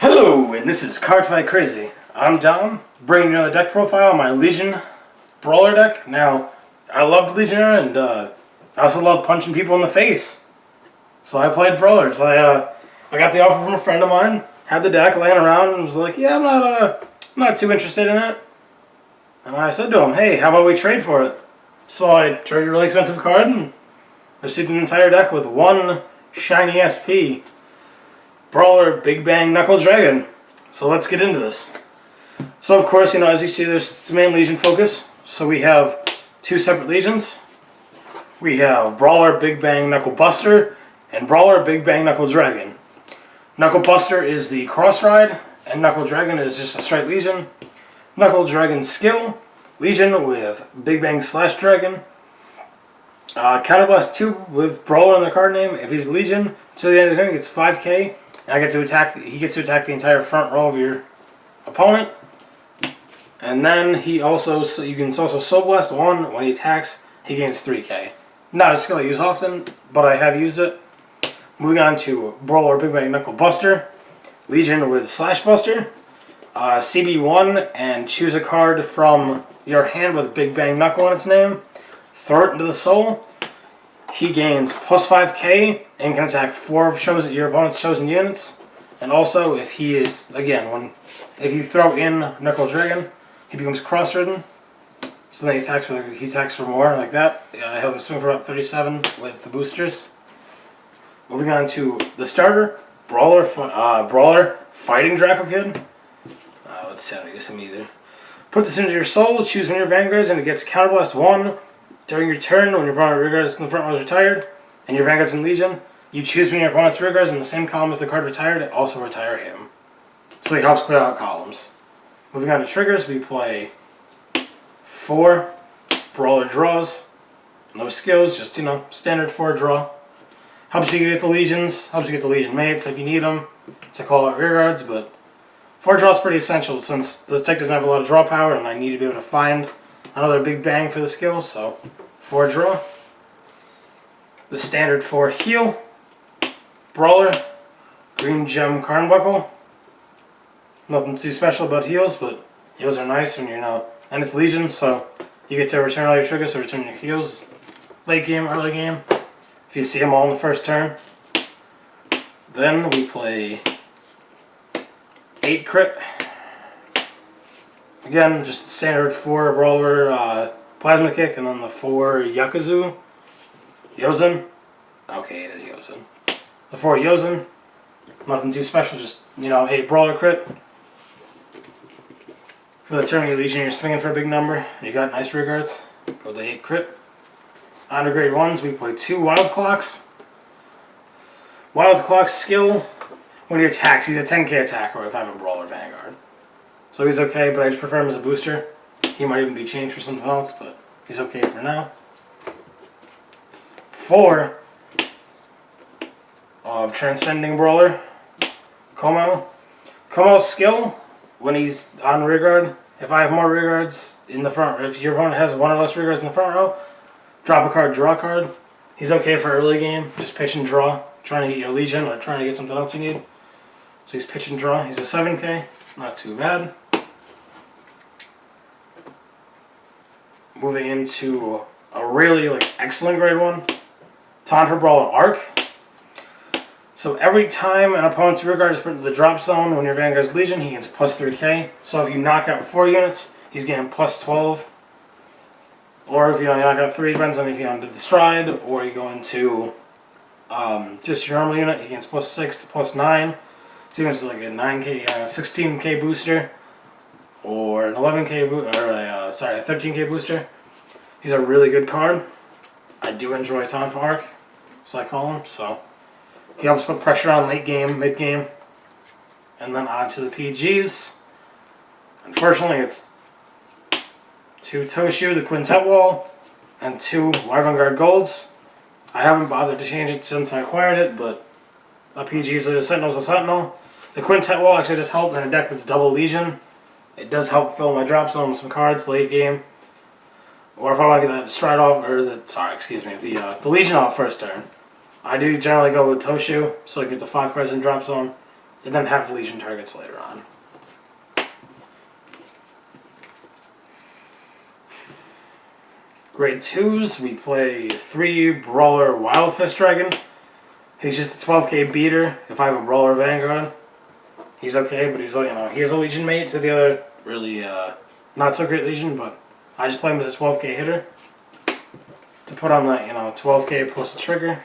Hello, and this is Cardfight Crazy. I'm Dom, bringing you another deck profile on my Legion Brawler deck. Now, I loved Legionnaire, and I also love punching people in the face. So I played Brawlers. I got the offer from a friend of mine, had the deck laying around, and was like, yeah, I'm not too interested in it. And I said to him, hey, how about we trade for it? So I traded a really expensive card and received an entire deck with one shiny SP. Brawler Big Bang Knuckle Dragon. So let's get into this. So of course, as you see, there's main Legion focus. So we have two separate Legions. We have Brawler Big Bang Knuckle Buster and Brawler Big Bang Knuckle Dragon. Knuckle Buster is the cross ride, and Knuckle Dragon is just a straight Legion. Knuckle Dragon skill, Legion with Big Bang Slash Dragon. Counterblast 2 with Brawler in the card name. If he's Legion, to the end of the turn, he gets 5k. And he gets to attack the entire front row of your opponent. And then you can also Soul Blast 1. When he attacks, he gains 3k. Not a skill I use often, but I have used it. Moving on to Brawler Big Bang Knuckle Buster. Legion with Slash Buster. CB1, and choose a card from your hand with Big Bang Knuckle in its name. Throw it into the soul. He gains plus 5k and can attack 4 of your opponent's chosen units. And also, if he is, again, if you throw in Knuckle Dragon, he becomes cross-ridden. So then he attacks for more, like that. I help him swing for about 37 with the boosters. Moving on to the starter, Brawler Fighting Draco Kid. Let's see how to use him either. Put this into your soul, choose one of your Vanguards, and it gets Counterblast 1. During your turn, when your opponent's rearguards from the front row is retired, and your Vanguard's in Legion, you choose when your opponent's rearguards in the same column as the card retired, and also retire him. So he helps clear out columns. Moving on to triggers, we play 4 Brawler draws. No skills, just, standard 4 draw. Helps you get the Legions, helps you get the Legion mates if you need them to call out rearguards, but 4 draw is pretty essential since this deck doesn't have a lot of draw power, and I need to be able to find another Big Bang for the skill, so 4 draw. The standard 4 heal. Brawler, Green Gem Carnbuckle. Nothing too special about heals, but heals are nice when and it's Legion, so you get to return all your triggers, so return your heals late game, early game, if you see them all in the first turn. Then we play 8 crit. Again, just the standard 4 Brawler Plasma Kick, and then the 4 Yakuzu. Yozen. Okay, it is Yozen. The 4 Yozen. Nothing too special, just, 8 Brawler crit. For the turn of your Legion, you're swinging for a big number, and you got nice rearguards. Go to 8 crit. On to grade 1s, we play 2 Wild Clocks. Wild Clock's skill, when he attacks, he's a 10k attacker if I have a Brawler Vanguard. So he's okay, but I just prefer him as a booster. He might even be changed for something else, but he's okay for now. 4 of Transcending Brawler, Como. Como's skill, when he's on rearguard, if I have more rearguards in the front, if your opponent has 1 or less rearguards in the front row, drop a card, draw a card. He's okay for early game, just pitch and draw, trying to get your Legion or trying to get something else you need. So he's pitch and draw. He's a 7k, not too bad. Moving into a really excellent grade 1, Taunt for Brawler Arc. So every time an opponent's rearguard is put into the drop zone when your Vanguard's Legion, he gets plus 3k. So if you knock out 4 units, he's getting plus 12. Or if you knock out 3, depends on if you do the stride, or you go into just your normal unit, he gets plus 6 to plus 9. So he gets like a 16k booster, or an 11k a 13k booster. He's a really good card. I do enjoy Taunt for Arc, as I call him. So he helps put pressure on late game, mid game, and then on to the PGs. Unfortunately, it's 2 Toshu, the Quintet Wall, and 2 Vanguard Golds. I haven't bothered to change it since I acquired it, but a PG is a Sentinel's a Sentinel. The Quintet Wall actually just helped in a deck that's double Legion. It does help fill my drop zone with some cards late game. Or if I want to get that stride off, or the Legion off first turn. I do generally go with Toshu, so I get the 5 cards in drop zone. and then have Legion targets later on. Grade 2s, we play 3 Brawler Wild Fist Dragon. He's just a 12k beater. If I have a Brawler Vanguard, he's okay, but he's, you know, he is a Legion mate to the other really not so great Legion, but I just play him as a 12k hitter to put on that, you know, 12k plus the trigger.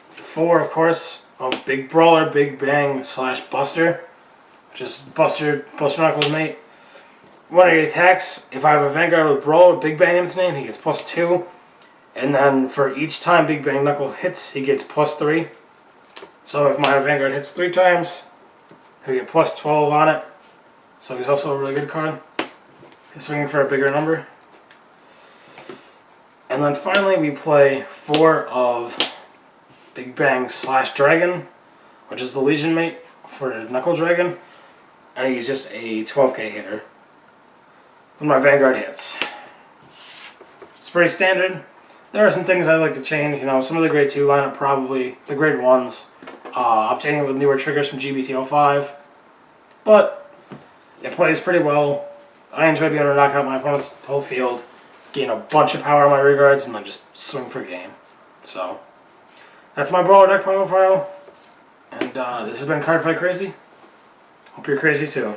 4, of course, of Big Brawler, Big Bang / Buster, which is Buster Knuckles' mate. When he attacks, if I have a Vanguard with Brawler with Big Bang in its name, he gets +2. And then for each time Big Bang Knuckle hits, he gets +3. So if my Vanguard hits 3 times, he'll get +12 on it. So he's also a really good card. He's swinging for a bigger number. And then finally we play 4 of Big Bang / Dragon, which is the Legion mate for Knuckle Dragon. And he's just a 12k hitter when my Vanguard hits. It's pretty standard. There are some things I'd like to change. You know, some of the grade 2 lineup, probably the grade 1s, updating it with newer triggers from GBTL5. But it plays pretty well. I enjoy being able to knock out my opponent's whole field, gain a bunch of power on my rearguards, and then just swing for game. So that's my Brawler deck profile. And this has been Cardfight Crazy. Hope you're crazy too.